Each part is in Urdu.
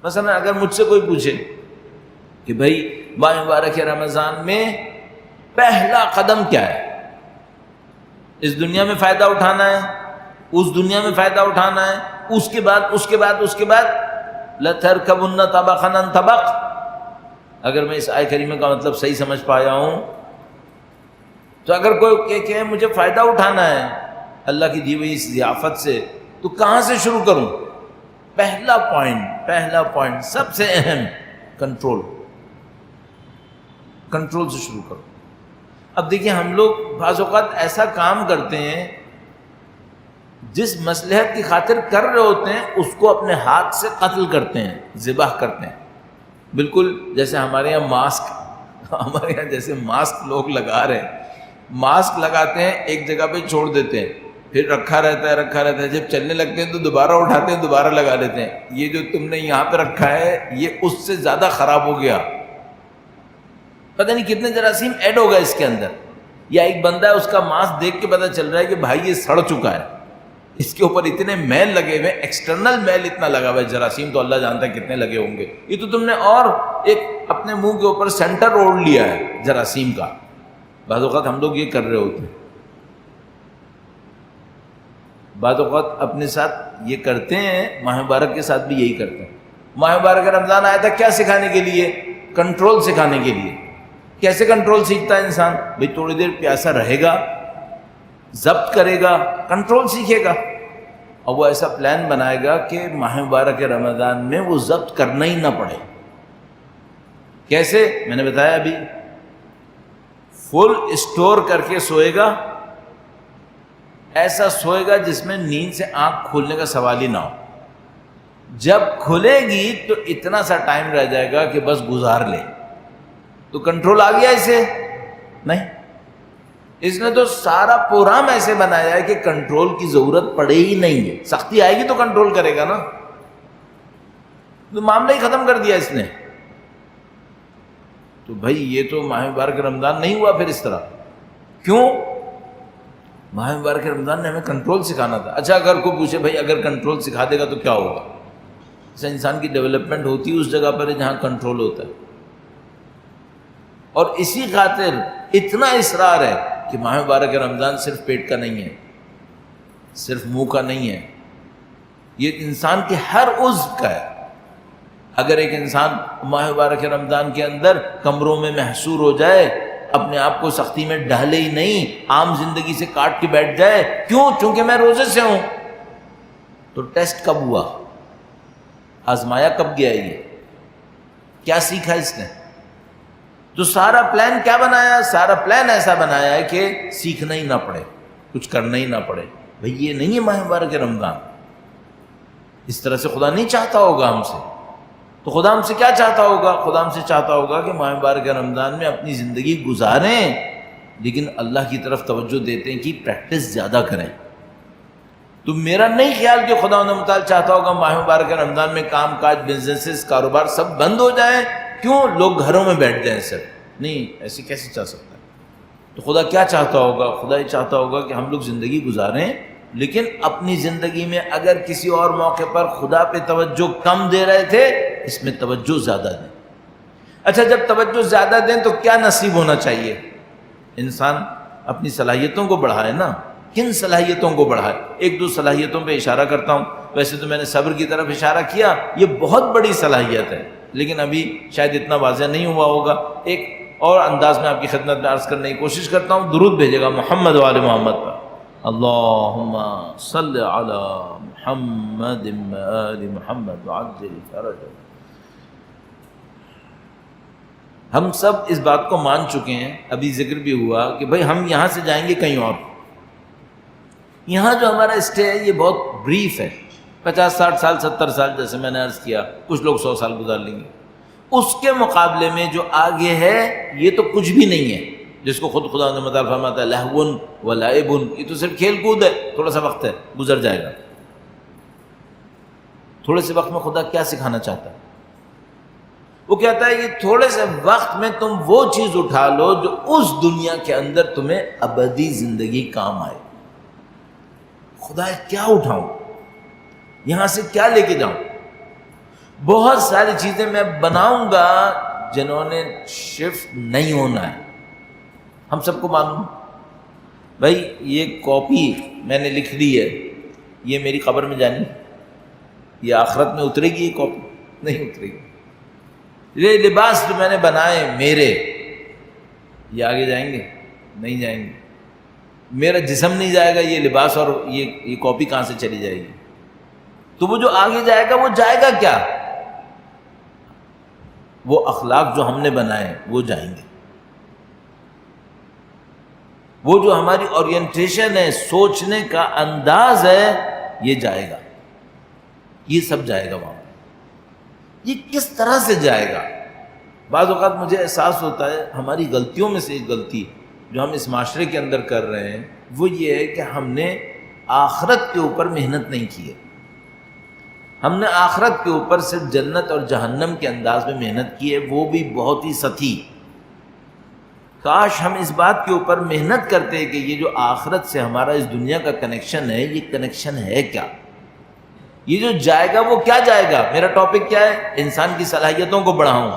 مثلا اگر مجھ سے کوئی پوچھے کہ بھائی ماہ مبارک رمضان میں پہلا قدم کیا ہے، اس دنیا میں فائدہ اٹھانا ہے، اس دنیا میں فائدہ اٹھانا ہے، اس کے بعد لَتَرْكَبُنَّ طَبَقًا عَنْ طَبَقٍ، اگر میں اس آیت کریمہ کا مطلب صحیح سمجھ پایا ہوں تو اگر کوئی کہ مجھے فائدہ اٹھانا ہے اللہ کی دی ہوئی اس ضیافت سے تو کہاں سے شروع کروں؟ پہلا پوائنٹ سب سے اہم، کنٹرول سے شروع کرو۔ اب دیکھیں ہم لوگ بعض اوقات ایسا کام کرتے ہیں جس مصلحت کی خاطر کر رہے ہوتے ہیں اس کو اپنے ہاتھ سے قتل کرتے ہیں، ذبح کرتے ہیں، بالکل جیسے ہمارے یہاں جیسے ماسک لوگ لگا رہے ہیں، ماسک لگاتے ہیں ایک جگہ پہ چھوڑ دیتے ہیں، پھر رکھا رہتا ہے، جب چلنے لگتے ہیں تو دوبارہ اٹھاتے ہیں، دوبارہ لگا لیتے ہیں۔ یہ جو تم نے یہاں پہ رکھا ہے یہ اس سے زیادہ خراب ہو گیا، پتہ نہیں کتنے جراثیم ایڈ ہو گئے اس کے اندر۔ یا ایک بندہ ہے، اس کا ماسک دیکھ کے پتہ چل رہا ہے کہ بھائی یہ سڑ چکا ہے، اس کے اوپر اتنے میل لگے ہوئے، ایکسٹرنل میل اتنا لگا ہوا ہے، جراثیم تو اللہ جانتا ہے کتنے لگے ہوں گے، یہ تو تم نے اور ایک اپنے منہ کے اوپر سینٹر اوڑھ لیا ہے جراثیم کا۔ بعض اوقات ہم لوگ یہ کر رہے ہوتے ہیں، بعض اوقات اپنے ساتھ یہ کرتے ہیں، ماہ مبارک کے ساتھ بھی یہی کرتے ہیں۔ ماہ مبارک رمضان آیا تھا کیا سکھانے کے لیے؟ کنٹرول سکھانے کے لیے۔ کیسے کنٹرول سیکھتا ہے انسان؟ بھئی تھوڑی دیر پیاسا رہے گا، ضبط کرے گا، کنٹرول سیکھے گا، اور وہ ایسا پلان بنائے گا کہ ماہ مبارک رمضان میں وہ ضبط کرنا ہی نہ پڑے۔ کیسے؟ میں نے بتایا ابھی، فل اسٹور کر کے سوئے گا، ایسا سوئے گا جس میں نیند سے آنکھ کھولنے کا سوال ہی نہ ہو۔ جب کھلے گی تو اتنا سا ٹائم رہ جائے گا کہ بس گزار لے، تو کنٹرول آ گیا اسے؟ نہیں، اس نے تو سارا پروگرام ایسے بنایا ہے کہ کنٹرول کی ضرورت پڑے ہی نہیں ہے۔ سختی آئے گی تو کنٹرول کرے گا نا، تو معاملہ ہی ختم کر دیا اس نے۔ تو بھائی یہ تو ماہ مبارک رمضان نہیں ہوا پھر اس طرح۔ کیوں؟ ماہ مبارک رمضان نے ہمیں کنٹرول سکھانا تھا۔ اچھا اگر کوئی پوچھے بھائی اگر کنٹرول سکھا دے گا تو کیا ہوگا؟ جیسے انسان کی ڈیولپمنٹ ہوتی ہے اس جگہ پر جہاں کنٹرول ہوتا ہے، اور اسی خاطر اتنا اصرار ہے کہ ماہ مبارک رمضان صرف پیٹ کا نہیں ہے، صرف منہ کا نہیں ہے، یہ انسان کے ہر عضو کا ہے۔ اگر ایک انسان ماہ مبارک رمضان کے اندر کمروں میں محصور ہو جائے، اپنے آپ کو سختی میں ڈھالے ہی نہیں، عام زندگی سے کاٹ کے بیٹھ جائے، کیوں؟ چونکہ میں روزے سے ہوں، تو ٹیسٹ کب ہوا؟ آزمایا کب گیا؟ یہ کیا سیکھا اس نے؟ تو سارا پلان کیا بنایا؟ سارا پلان ایسا بنایا ہے کہ سیکھنا ہی نہ پڑے، کچھ کرنا ہی نہ پڑے۔ بھئی یہ نہیں ہے ماہ مبارک رمضان، اس طرح سے خدا نہیں چاہتا ہوگا ہم سے۔ تو خدا ہم سے کیا چاہتا ہوگا؟ خدا ہم سے چاہتا ہوگا کہ ماہ مبارک رمضان میں اپنی زندگی گزاریں، لیکن اللہ کی طرف توجہ دیتے ہیں کہ پریکٹس زیادہ کریں۔ تو میرا نہیں خیال کہ خدا متعال چاہتا ہوگا ماہ مبارک رمضان میں کام کاج، بزنسز، کاروبار سب بند ہو جائیں، کیوں؟ لوگ گھروں میں بیٹھ جائیں سر، نہیں، ایسے کیسے چاہ سکتا ہے؟ تو خدا کیا چاہتا ہوگا؟ خدا یہ چاہتا ہوگا کہ ہم لوگ زندگی گزاریں، لیکن اپنی زندگی میں اگر کسی اور موقع پر خدا پہ توجہ کم دے رہے تھے، اس میں توجہ زیادہ دیں۔ اچھا جب توجہ زیادہ دیں تو کیا نصیب ہونا چاہیے؟ انسان اپنی صلاحیتوں کو بڑھائے نا۔ کن صلاحیتوں کو بڑھائے؟ ایک دو صلاحیتوں پہ اشارہ کرتا ہوں۔ ویسے تو میں نے صبر کی طرف اشارہ کیا، یہ بہت بڑی صلاحیت ہے، لیکن ابھی شاید اتنا واضح نہیں ہوا ہوگا۔ ایک اور انداز میں آپ کی خدمت میں عرض کرنے کی کوشش کرتا ہوں، درود بھیجے گا محمد و آل محمد پر۔ اللہم صل علی محمد و آل محمد وعجل فرجہ۔ ہم سب اس بات کو مان چکے ہیں، ابھی ذکر بھی ہوا کہ بھئی ہم یہاں سے جائیں گے کہیں اور۔ یہاں جو ہمارا اسٹے ہے یہ بہت بریف ہے، 50 60 سال 70 سال، جیسے میں نے عرض کیا، کچھ لوگ 100 سال گزار لیں گے۔ اس کے مقابلے میں جو آگے ہے یہ تو کچھ بھی نہیں ہے، جس کو خود خدا نے مطالب فرماتا ہے لہون و لعبن، یہ تو صرف کھیل کود ہے، تھوڑا سا وقت ہے، گزر جائے گا۔ تھوڑے سے وقت میں خدا کیا سکھانا چاہتا ہے؟ وہ کہتا ہے کہ تھوڑے سے وقت میں تم وہ چیز اٹھا لو جو اس دنیا کے اندر تمہیں ابدی زندگی کام آئے۔ خدا کیا اٹھاؤں؟ یہاں سے کیا لے کے جاؤں؟ بہت ساری چیزیں میں بناؤں گا جنہوں نے شفٹ نہیں ہونا ہے. ہم سب کو معلوم بھائی یہ کاپی میں نے لکھ لی ہے، یہ میری قبر میں جانی، یہ آخرت میں اترے گی؟ یہ کاپی نہیں اترے گی. یہ لباس جو میں نے بنائے میرے، یہ آگے جائیں گے؟ نہیں جائیں گے. میرا جسم نہیں جائے گا، یہ لباس اور یہ کاپی کہاں سے چلی جائے گی؟ تو وہ جو آگے جائے گا وہ جائے گا کیا؟ وہ اخلاق جو ہم نے بنائے وہ جائیں گے. وہ جو ہماری اورینٹیشن ہے، سوچنے کا انداز ہے، یہ جائے گا. یہ سب جائے گا وہاں. یہ کس طرح سے جائے گا؟ بعض اوقات مجھے احساس ہوتا ہے ہماری غلطیوں میں سے ایک غلطی جو ہم اس معاشرے کے اندر کر رہے ہیں وہ یہ ہے کہ ہم نے آخرت کے اوپر محنت نہیں کی ہے. ہم نے آخرت کے اوپر صرف جنت اور جہنم کے انداز میں محنت کی ہے، وہ بھی بہت ہی سطحی. کاش ہم اس بات کے اوپر محنت کرتے کہ یہ جو آخرت سے ہمارا اس دنیا کا کنیکشن ہے، یہ کنیکشن ہے کیا؟ یہ جو جائے گا وہ کیا جائے گا؟ میرا ٹاپک کیا ہے؟ انسان کی صلاحیتوں کو بڑھاؤں.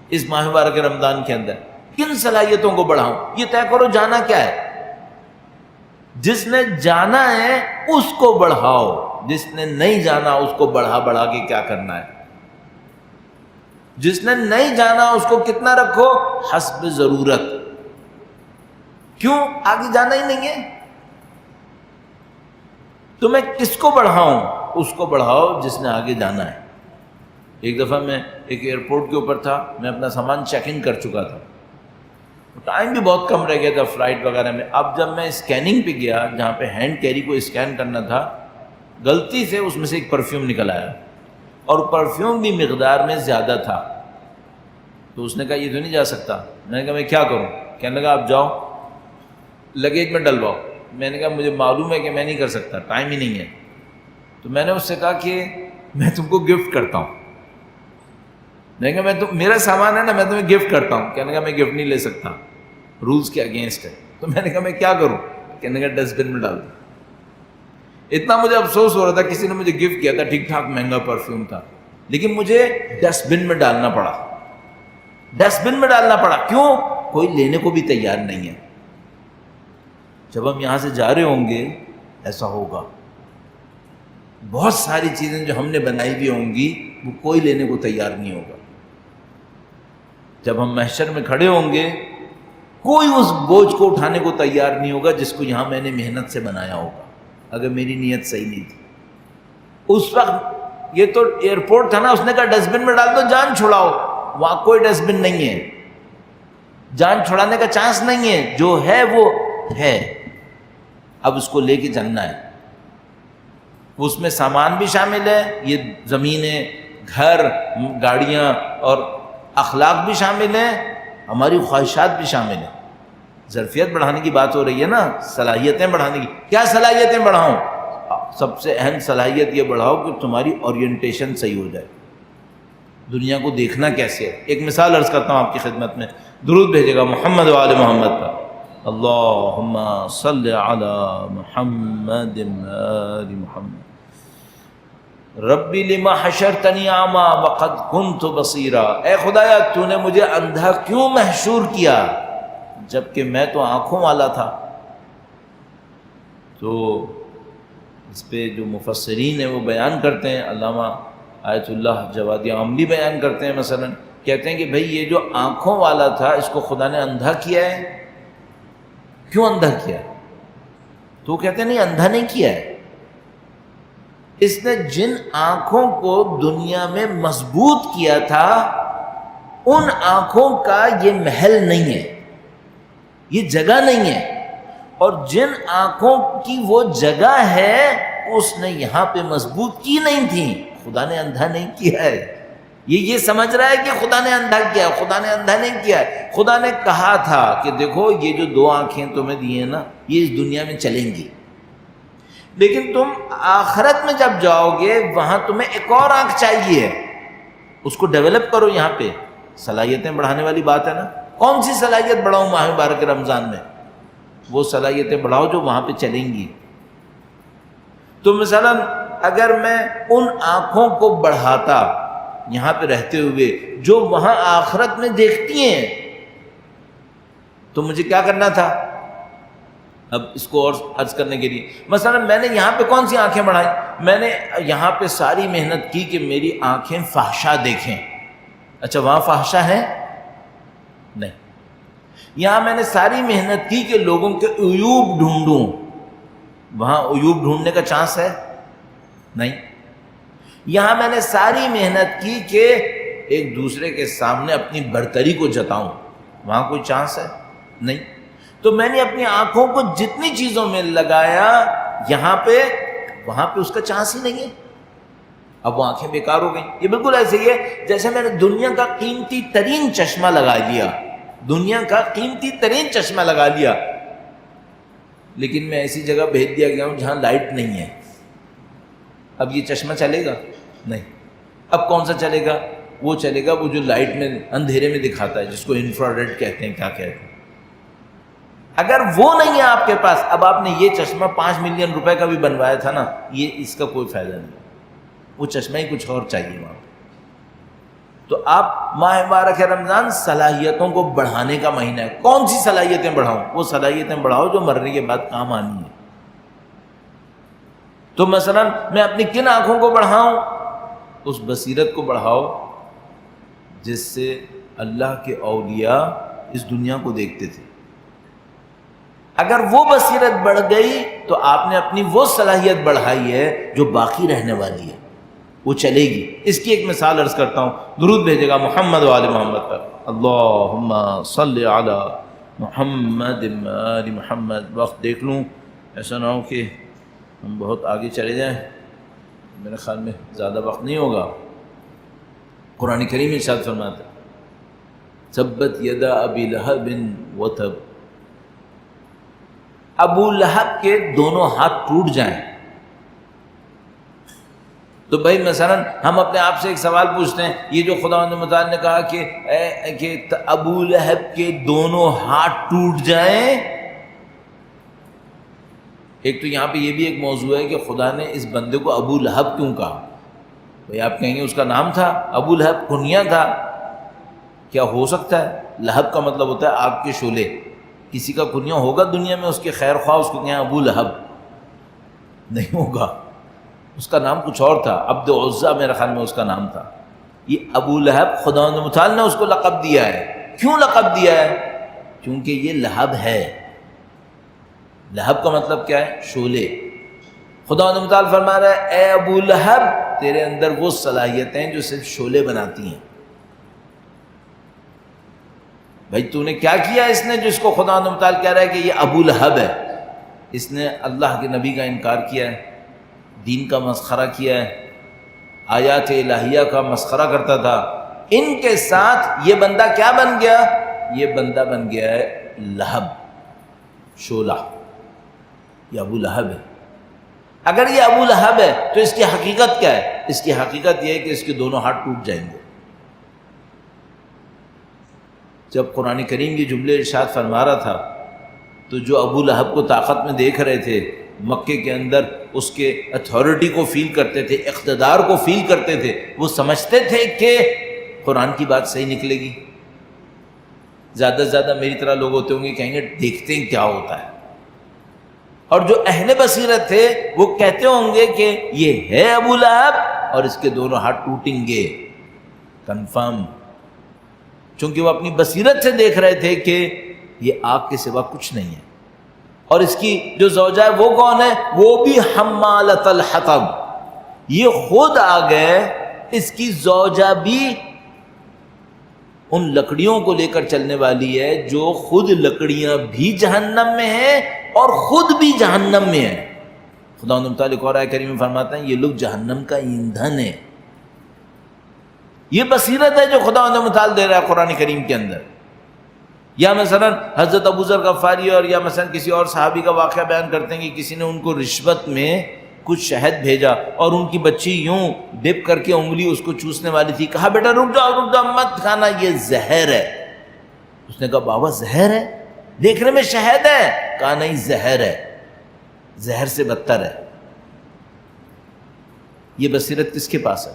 اس ماہ مبارک رمضان کے اندر کن صلاحیتوں کو بڑھاؤں؟ یہ طے کرو جانا کیا ہے. جس نے جانا ہے اس کو بڑھاؤ، جس نے نہیں جانا اس کو بڑھا بڑھا کے کیا کرنا ہے. جس نے نہیں جانا اس کو کتنا رکھو؟ حسب ضرورت. کیوں؟ آگے جانا ہی نہیں ہے. تو میں کس کو بڑھاؤں؟ اس کو بڑھاؤ جس نے آگے جانا ہے. ایک دفعہ میں ایک ایئرپورٹ کے اوپر تھا، میں اپنا سامان چیک ان کر چکا تھا، ٹائم بھی بہت کم رہ گیا تھا فلائٹ وغیرہ میں. اب جب میں اسکیننگ پہ گیا جہاں پہ ہینڈ کیری کو اسکین کرنا تھا، غلطی سے اس میں سے ایک پرفیوم نکل آیا اور پرفیوم بھی مقدار میں زیادہ تھا. تو اس نے کہا یہ تو نہیں جا سکتا. میں نے کہا میں کیا کروں؟ کہنے لگا آپ جاؤ لگیج میں ڈلواؤ. میں نے کہا مجھے معلوم ہے کہ میں نہیں کر سکتا، ٹائم ہی نہیں ہے. تو میں نے اس سے کہا کہ میں تم کو گفٹ کرتا ہوں. میں نے کہا میرا سامان ہے نا، میں تمہیں گفٹ کرتا ہوں. کہنے لگا میں گفٹ نہیں لے سکتا، رولز کے اگینسٹ ہے. تو میں نے کہا میں کیا کروں؟ کہنے لگا ڈسٹ بن میں ڈال دو. اتنا مجھے افسوس ہو رہا تھا، کسی نے مجھے گفٹ کیا تھا، ٹھیک ٹھاک مہنگا پرفیوم تھا، لیکن مجھے ڈسٹ بن میں ڈالنا پڑا. ڈسٹ بن میں ڈالنا پڑا. کیوں؟ کوئی لینے کو بھی تیار نہیں ہے. جب ہم یہاں سے جا رہے ہوں گے ایسا ہوگا. بہت ساری چیزیں جو ہم نے بنائی ہوئی ہوں گی وہ کوئی لینے کو تیار نہیں ہوگا. جب ہم محشر میں کھڑے ہوں گے کوئی اس بوجھ کو اٹھانے کو تیار نہیں ہوگا جس کو یہاں میں نے محنت سے بنایا ہوگا، اگر میری نیت صحیح نہیں تھی. اس وقت یہ تو ایئرپورٹ تھا نا، اس نے کہا ڈسٹ بن میں ڈال دو، جان چھڑاؤ. وہاں کوئی ڈسٹ بن نہیں ہے، جان چھڑانے کا چانس نہیں ہے. جو ہے وہ ہے، اب اس کو لے کے چلنا ہے. اس میں سامان بھی شامل ہے، یہ زمینیں، گھر، گاڑیاں اور اخلاق بھی شامل ہیں، ہماری خواہشات بھی شامل ہیں. ظرفیت بڑھانے کی بات ہو رہی ہے نا، صلاحیتیں بڑھانے کی. کیا صلاحیتیں بڑھاؤں؟ سب سے اہم صلاحیت یہ بڑھاؤ کہ تمہاری اورینٹیشن صحیح ہو جائے، دنیا کو دیکھنا کیسے ہے. ایک مثال عرض کرتا ہوں آپ کی خدمت میں. درود بھیجے گا محمد و آل محمد پر. اللہم صلی علی محمد آل محمد. ربی لما حشرتنی اعمی وقد کنت بصیرا. اے خدایا تو نے مجھے اندھا کیوں محشور کیا جبکہ میں تو آنکھوں والا تھا. تو اس پہ جو مفسرین ہیں وہ بیان کرتے ہیں، علامہ آیت اللہ جوادی عاملی بیان کرتے ہیں، مثلا کہتے ہیں کہ بھئی یہ جو آنکھوں والا تھا اس کو خدا نے اندھا کیا ہے. کیوں اندھا کیا؟ تو کہتے ہیں نہیں، اندھا نہیں کیا ہے. اس نے جن آنکھوں کو دنیا میں مضبوط کیا تھا ان آنکھوں کا یہ محل نہیں ہے، یہ جگہ نہیں ہے. اور جن آنکھوں کی وہ جگہ ہے اس نے یہاں پہ مضبوط کی نہیں تھی. خدا نے اندھا نہیں کیا ہے. یہ سمجھ رہا ہے کہ خدا نے اندھا کیا ہے. خدا نے اندھا نہیں کیا ہے. خدا نے کہا تھا کہ دیکھو یہ جو دو آنکھیں تمہیں دی ہیں نا یہ اس دنیا میں چلیں گی، لیکن تم آخرت میں جب جاؤ گے وہاں تمہیں ایک اور آنکھ چاہیے، اس کو ڈیولپ کرو. یہاں پہ صلاحیتیں بڑھانے والی بات ہے نا. کون سی صلاحیت بڑھاؤں ماہ مبارک رمضان میں؟ وہ صلاحیتیں بڑھاؤ جو وہاں پہ چلیں گی. تو مثلا اگر میں ان آنکھوں کو بڑھاتا یہاں پہ رہتے ہوئے جو وہاں آخرت میں دیکھتی ہیں، تو مجھے کیا کرنا تھا؟ اب اس کو اور عرض کرنے کے لیے، مثلا میں نے یہاں پہ کون سی آنکھیں بڑھائیں؟ میں نے یہاں پہ ساری محنت کی کہ میری آنکھیں فحشا دیکھیں. اچھا وہاں فحشا ہے؟ نہیں. یہاں میں نے ساری محنت کی کہ لوگوں کے عیوب ڈھونڈوں، وہاں عیوب ڈھونڈنے کا چانس ہے؟ نہیں. یہاں میں نے ساری محنت کی کہ ایک دوسرے کے سامنے اپنی برتری کو جتاؤں، وہاں کوئی چانس ہے؟ نہیں. تو میں نے اپنی آنکھوں کو جتنی چیزوں میں لگایا یہاں پہ، وہاں پہ اس کا چانس ہی نہیں ہے. اب وہ آنکھیں بیکار ہو گئیں. یہ بالکل ایسے ہی ہے جیسے میں نے دنیا کا قیمتی ترین چشمہ لگا لیا، دنیا کا قیمتی ترین چشمہ لگا لیا، لیکن میں ایسی جگہ بھیج دیا گیا ہوں جہاں لائٹ نہیں ہے. اب یہ چشمہ چلے گا؟ نہیں. اب کون سا چلے گا؟ وہ چلے گا وہ جو لائٹ میں اندھیرے میں دکھاتا ہے، جس کو انفراریڈ کہتے ہیں، کیا کہتے ہیں. اگر وہ نہیں ہے آپ کے پاس، اب آپ نے یہ چشمہ 5 ملین روپے کا بھی بنوایا تھا نا، یہ اس کا کوئی فائدہ نہیں، وہ چشمہ ہی کچھ اور چاہیے وہاں. تو آپ ماہ مبارک رمضان صلاحیتوں کو بڑھانے کا مہینہ ہے. کون سی صلاحیتیں بڑھاؤں؟ وہ صلاحیتیں بڑھاؤ جو مرنے کے بعد کام آنی ہے. تو مثلا میں اپنی کن آنکھوں کو بڑھاؤں؟ اس بصیرت کو بڑھاؤ جس سے اللہ کے اولیاء اس دنیا کو دیکھتے تھے. اگر وہ بصیرت بڑھ گئی تو آپ نے اپنی وہ صلاحیت بڑھائی ہے جو باقی رہنے والی ہے، وہ چلے گی. اس کی ایک مثال عرض کرتا ہوں. درود بھیجے گا محمد و آل محمد پر. اللہم صلی علی محمد و آل محمد. وقت دیکھ لوں، ایسا نہ ہو کہ ہم بہت آگے چلے جائیں. میرے خیال میں زیادہ وقت نہیں ہوگا. قرآن کریم ارشاد فرماتا ہے تبت یدا ابی لہب وتب. ابو لہب کے دونوں ہاتھ ٹوٹ جائیں. تو بھائی مثلا ہم اپنے آپ سے ایک سوال پوچھتے ہیں، یہ جو خداوند متعال نے کہا کہ ابو لہب کے دونوں ہاتھ ٹوٹ جائیں، ایک تو یہاں پہ یہ بھی ایک موضوع ہے کہ خدا نے اس بندے کو ابو لہب کیوں کہا؟ بھائی آپ کہیں گے اس کا نام تھا، ابو لہب کنیا تھا. کیا ہو سکتا ہے؟ لہب کا مطلب ہوتا ہے آگ کے شعلے. کسی کا کنیا ہوگا دنیا میں اس کے خیر خواہ اس کو کہیں ابو لہب؟ نہیں ہوگا. اس کا نام کچھ اور تھا، عبد عزا میرے خیال میں اس کا نام تھا. یہ ابو لہب خداوند متعال نے اس کو لقب دیا ہے. کیوں لقب دیا ہے؟ کیونکہ یہ لہب ہے. لہب کا مطلب کیا ہے؟ شعلے. خداوند متعال فرما رہا ہے اے ابو لہب تیرے اندر وہ صلاحیتیں جو صرف شعلے بناتی ہیں. بھائی تو نے کیا کیا اس نے جس کو خداوند متعال کہہ رہا ہے کہ یہ ابو لہب ہے؟ اس نے اللہ کے نبی کا انکار کیا ہے، دین کا مسخرہ کیا ہے، آیات الہیہ کا مسخرہ کرتا تھا. ان کے ساتھ یہ بندہ کیا بن گیا؟ یہ بندہ بن گیا ہے لہب، شعلہ. یہ ابو لہب ہے. اگر یہ ابو لہب ہے تو اس کی حقیقت کیا ہے؟ اس کی حقیقت یہ ہے کہ اس کے دونوں ہاتھ ٹوٹ جائیں گے. جب قرآن کریم یہ جملے ارشاد فرما رہا تھا تو جو ابو لہب کو طاقت میں دیکھ رہے تھے، مکے کے اندر اس کے اتھارٹی کو فیل کرتے تھے، اقتدار کو فیل کرتے تھے، وہ سمجھتے تھے کہ قرآن کی بات صحیح نکلے گی. زیادہ سے زیادہ میری طرح لوگ ہوتے ہوں گے کہیں گے دیکھتے ہیں کیا ہوتا ہے. اور جو اہل بصیرت تھے وہ کہتے ہوں گے کہ یہ ہے ابو لہب اور اس کے دونوں ہاتھ ٹوٹیں گے، کنفرم. چونکہ وہ اپنی بصیرت سے دیکھ رہے تھے کہ یہ آگ کے سوا کچھ نہیں ہے. اور اس کی جو زوجہ ہے وہ کون ہے؟ وہ بھی حمالۃ الحطب. یہ خود آگ ہے، اس کی زوجہ بھی ان لکڑیوں کو لے کر چلنے والی ہے جو خود لکڑیاں بھی جہنم میں ہیں اور خود بھی جہنم میں ہیں. خداوند متعال ایک اور آیت کریم میں فرماتے ہیں یہ لوگ جہنم کا ایندھن ہے. یہ بصیرت ہے جو خداوند متعال دے رہا ہے قرآن کریم کے اندر. یا مثلا حضرت ابو ذر غفاری اور یا مثلا کسی اور صحابی کا واقعہ بیان کرتے ہیں کہ کسی نے ان کو رشوت میں کچھ شہد بھیجا اور ان کی بچی یوں ڈپ کر کے انگلی اس کو چوسنے والی تھی. کہا بیٹا رک جاؤ مت کھانا، یہ زہر ہے. اس نے کہا بابا زہر ہے؟ دیکھنے میں شہد ہے. کہا نہیں زہر ہے، زہر سے بدتر ہے. یہ بصیرت کس کے پاس ہے؟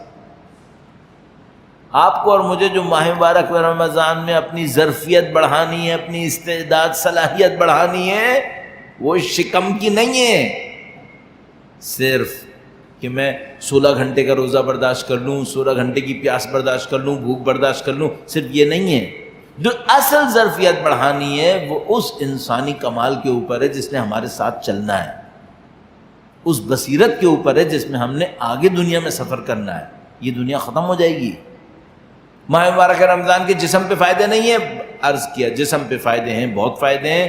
آپ کو اور مجھے جو ماہ مبارک رمضان میں اپنی ظرفیت بڑھانی ہے، اپنی استعداد صلاحیت بڑھانی ہے، وہ شکم کی نہیں ہے صرف کہ میں 16 گھنٹے کا روزہ برداشت کر لوں، 16 گھنٹے کی پیاس برداشت کر لوں، بھوک برداشت کر لوں، صرف یہ نہیں ہے۔ جو اصل ظرفیت بڑھانی ہے وہ اس انسانی کمال کے اوپر ہے جس نے ہمارے ساتھ چلنا ہے، اس بصیرت کے اوپر ہے جس میں ہم نے آگے دنیا میں سفر کرنا ہے۔ یہ دنیا ختم ہو جائے گی۔ ماہ مبارک رمضان کے جسم پہ فائدے نہیں ہیں، عرض کیا جسم پہ فائدے ہیں، بہت فائدے ہیں۔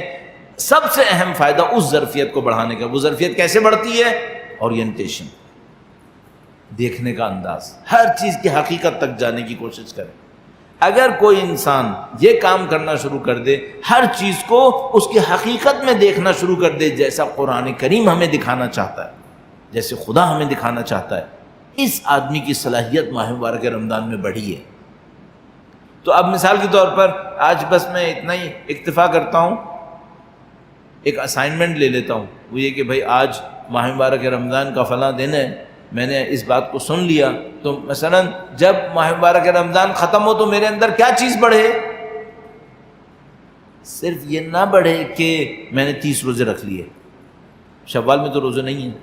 سب سے اہم فائدہ اس ظرفیت کو بڑھانے کا۔ وہ ظرفیت کیسے بڑھتی ہے؟ اورینٹیشن، دیکھنے کا انداز، ہر چیز کی حقیقت تک جانے کی کوشش کرے۔ اگر کوئی انسان یہ کام کرنا شروع کر دے، ہر چیز کو اس کی حقیقت میں دیکھنا شروع کر دے، جیسا قرآن کریم ہمیں دکھانا چاہتا ہے، جیسے خدا ہمیں دکھانا چاہتا ہے، اس آدمی کی صلاحیت ماہ مبارک رمضان میں بڑھی ہے۔ تو اب مثال کے طور پر آج بس میں اتنا ہی اکتفا کرتا ہوں، ایک اسائنمنٹ لے لیتا ہوں، وہ یہ کہ بھائی آج ماہ مبارک رمضان کا فلاں دن ہے، میں نے اس بات کو سن لیا، تو مثلا جب ماہ مبارک رمضان ختم ہو تو میرے اندر کیا چیز بڑھے؟ صرف یہ نہ بڑھے کہ میں نے 30 روزے رکھ لیے، شوال میں تو روزے نہیں ہیں،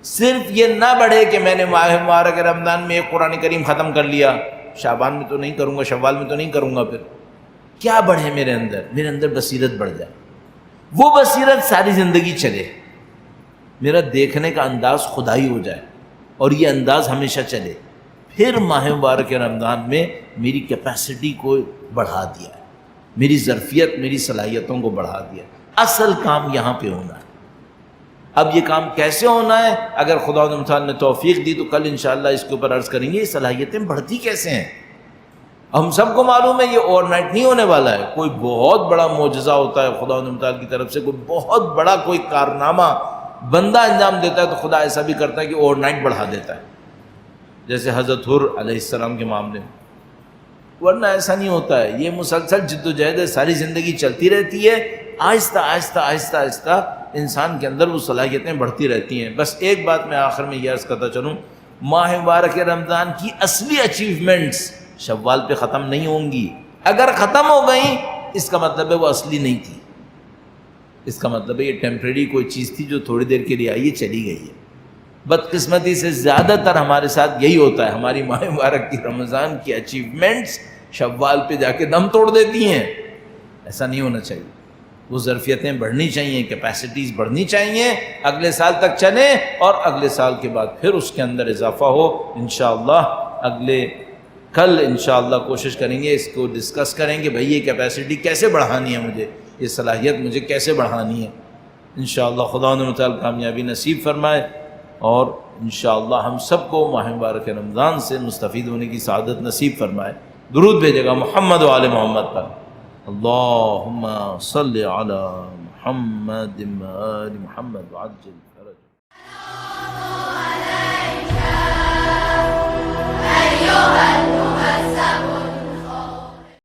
صرف یہ نہ بڑھے کہ میں نے ماہ مبارک رمضان میں ایک قرآن کریم ختم کر لیا، شعبان میں تو نہیں کروں گا، شوال میں تو نہیں کروں گا، پھر کیا بڑھے میرے اندر بصیرت بڑھ جائے، وہ بصیرت ساری زندگی چلے، میرا دیکھنے کا انداز خدائی ہو جائے اور یہ انداز ہمیشہ چلے، پھر ماہ مبارک رمضان میں میری کیپیسٹی کو بڑھا دیا ہے، میری ظرفیت، میری صلاحیتوں کو بڑھا دیا ہے۔ اصل کام یہاں پہ ہونا ہے۔ اب یہ کام کیسے ہونا ہے؟ اگر خدا تعالیٰ نے توفیق دی تو کل انشاءاللہ اس کے اوپر عرض کریں گے یہ صلاحیتیں بڑھتی کیسے ہیں۔ ہم سب کو معلوم ہے یہ اوور نائٹ نہیں ہونے والا ہے، کوئی بہت بڑا معجزہ ہوتا ہے خدا تعالیٰ کی طرف سے، کوئی بہت بڑا کوئی کارنامہ بندہ انجام دیتا ہے تو خدا ایسا بھی کرتا ہے کہ اوور نائٹ بڑھا دیتا ہے، جیسے حضرت حر علیہ السلام کے معاملے میں، ورنہ ایسا نہیں ہوتا ہے۔ یہ مسلسل جد و جہد ہے، ساری زندگی چلتی رہتی ہے، آہستہ آہستہ آہستہ آہستہ انسان کے اندر وہ صلاحیتیں بڑھتی رہتی ہیں۔ بس ایک بات میں آخر میں یہ عرض کرتا چلوں، ماہ مبارک رمضان کی اصلی اچیومنٹس شوال پہ ختم نہیں ہوں گی۔ اگر ختم ہو گئیں اس کا مطلب ہے وہ اصلی نہیں تھی، اس کا مطلب ہے یہ ٹیمپریری کوئی چیز تھی جو تھوڑی دیر کے لیے آئی ہے چلی گئی ہے۔ بدقسمتی سے زیادہ تر ہمارے ساتھ یہی ہوتا ہے، ہماری ماہ مبارک کی رمضان کی اچیومنٹس شوال پہ جا کے دم توڑ دیتی ہیں۔ ایسا نہیں ہونا چاہیے، وہ ظرفیتیں بڑھنی چاہیے، کیپیسٹیز بڑھنی چاہیے، اگلے سال تک چلیں اور اگلے سال کے بعد پھر اس کے اندر اضافہ ہو انشاءاللہ۔ کل انشاءاللہ کوشش کریں گے، اس کو ڈسکس کریں گے، بھئی یہ کیپیسٹی کیسے بڑھانی ہے مجھے، یہ صلاحیت مجھے کیسے بڑھانی ہے۔ انشاءاللہ خدا تعالیٰ کامیابی نصیب فرمائے اور انشاءاللہ ہم سب کو ماہ مبارک رمضان سے مستفید ہونے کی سعادت نصیب فرمائے۔ درود بھیجے گا محمد و آل محمد پر۔ اللہم صلی علی محمد و آل محمد وعجل